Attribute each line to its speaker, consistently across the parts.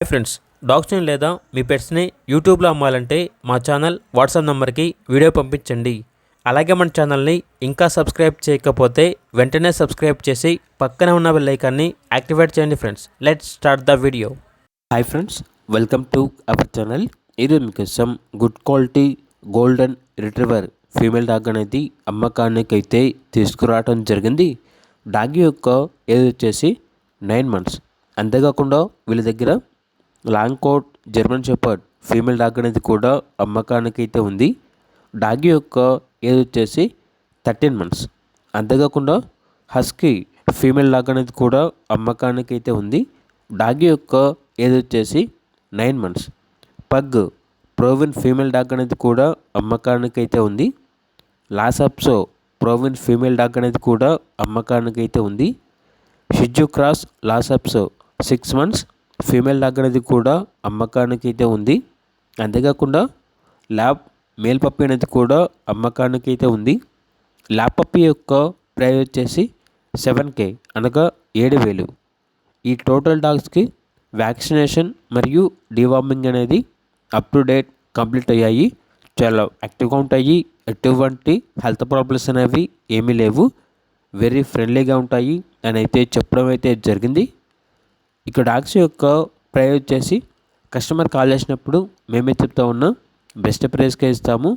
Speaker 1: Hi friends, డాగ్స్ని లేదా మీ పెట్స్ని యూట్యూబ్లో అమ్మాలంటే మా ఛానల్ వాట్సాప్ నెంబర్కి వీడియో పంపించండి. అలాగే మన ఛానల్ని ఇంకా సబ్స్క్రైబ్ చేయకపోతే వెంటనే సబ్స్క్రైబ్ చేసి పక్కనే ఉన్న బెల్ ఐకాన్ని యాక్టివేట్ చేయండి. Friends, let's start the video.
Speaker 2: Hi friends, welcome to our channel. ఈరోజు మీకోసం good quality golden retriever female dog అనేది అమ్మకానికి అయితే తీసుకురావడం జరిగింది. డాగ్ యొక్క ఏజ్ వచ్చేసి 9 months. అంతేకాకుండా వీళ్ళ దగ్గర long coat German shepherd female dog అనేది కూడా అమ్మకానికి అయితే ఉంది. డాగ్ యొక్క ఏజ్ వచ్చేసి 13 months. అంతేకాకుండా హస్కీ ఫీమేల్ డాగ్ అనేది కూడా అమ్మకానికి అయితే ఉంది. డాగ్ యొక్క ఏజ్ వచ్చేసి 9 months. పగ్ ప్రోవిన్ ఫీమేల్ డాగ్ అనేది కూడా అమ్మకానికి అయితే ఉంది. లాసాప్సో ప్రోవిన్ ఫీమేల్ డాగ్ అనేది కూడా అమ్మకానికి అయితే ఉంది. షిజు క్రాస్ లాసాప్సో 6 months ఫీమేల్ డాగ్ అనేది కూడా అమ్మకానికి అయితే ఉంది. అంతేకాకుండా ల్యాబ్ మేల్ పప్పి అనేది కూడా అమ్మకానికి అయితే ఉంది. ల్యాబ్ పప్పి యొక్క ప్రైస్ వచ్చేసి 7K, అనగా 7,000. ఈ టోటల్ డాగ్స్కి వ్యాక్సినేషన్ మరియు డివార్మింగ్ అనేది అప్ టు డేట్ కంప్లీట్ అయ్యాయి. చాలా యాక్టివ్గా ఉంటాయి. ఎటువంటి హెల్త్ ప్రాబ్లమ్స్ అనేవి ఏమీ లేవు. వెరీ ఫ్రెండ్లీగా ఉంటాయి అని అయితే చెప్పడం అయితే జరిగింది. ఇక డాగ్స్ యొక్క ప్రైస్ వచ్చేసి కస్టమర్ కాల్ చేసినప్పుడు మేమే చెప్తా ఉన్నాం, బెస్ట్ ప్రైస్కే ఇస్తాము,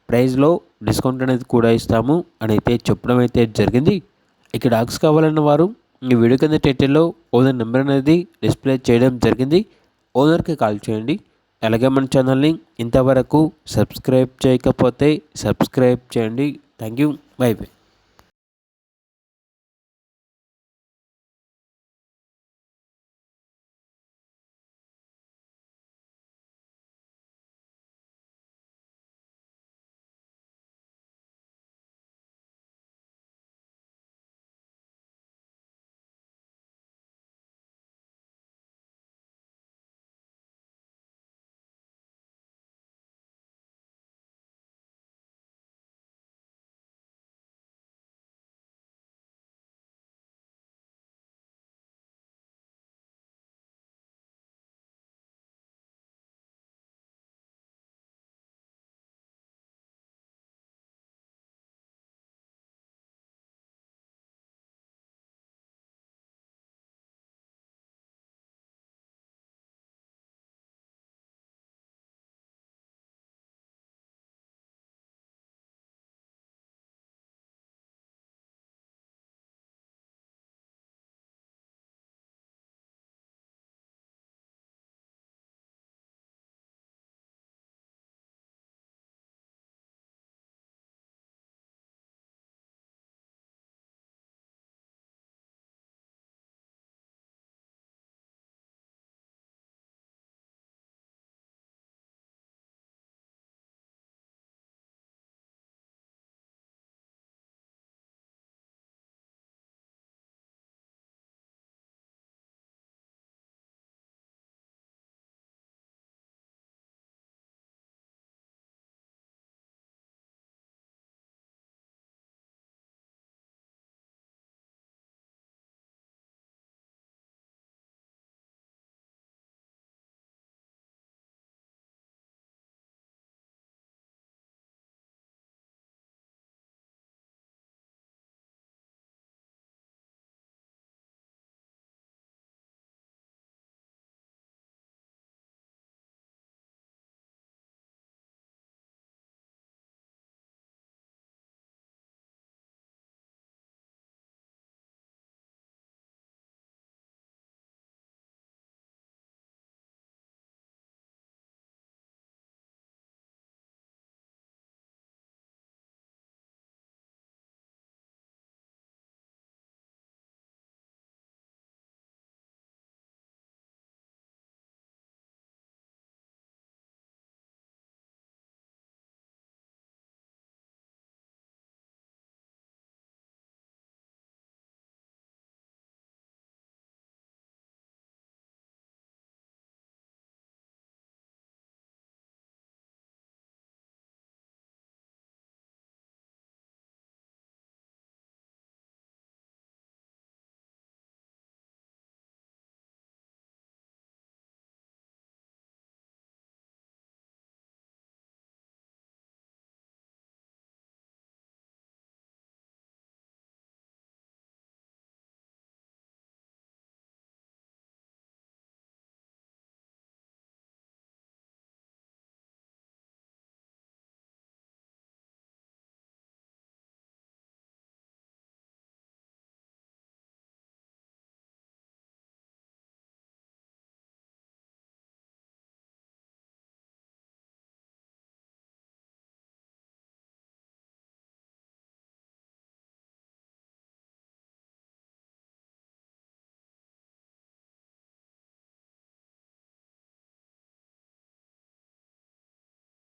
Speaker 2: ప్రైస్లో డిస్కౌంట్ అనేది కూడా ఇస్తాము అని అయితే చెప్పడం అయితే జరిగింది. ఇక డాగ్స్ కావాలన్న వారు ఈ వీడియో కింద టైటిల్లో ఓనర్ నెంబర్ అనేది డిస్ప్లే చేయడం జరిగింది. ఓనర్కి కాల్ చేయండి. అలాగే మన ఛానల్ని ఇంతవరకు సబ్స్క్రైబ్ చేయకపోతే సబ్స్క్రైబ్ చేయండి. Thank you. By by.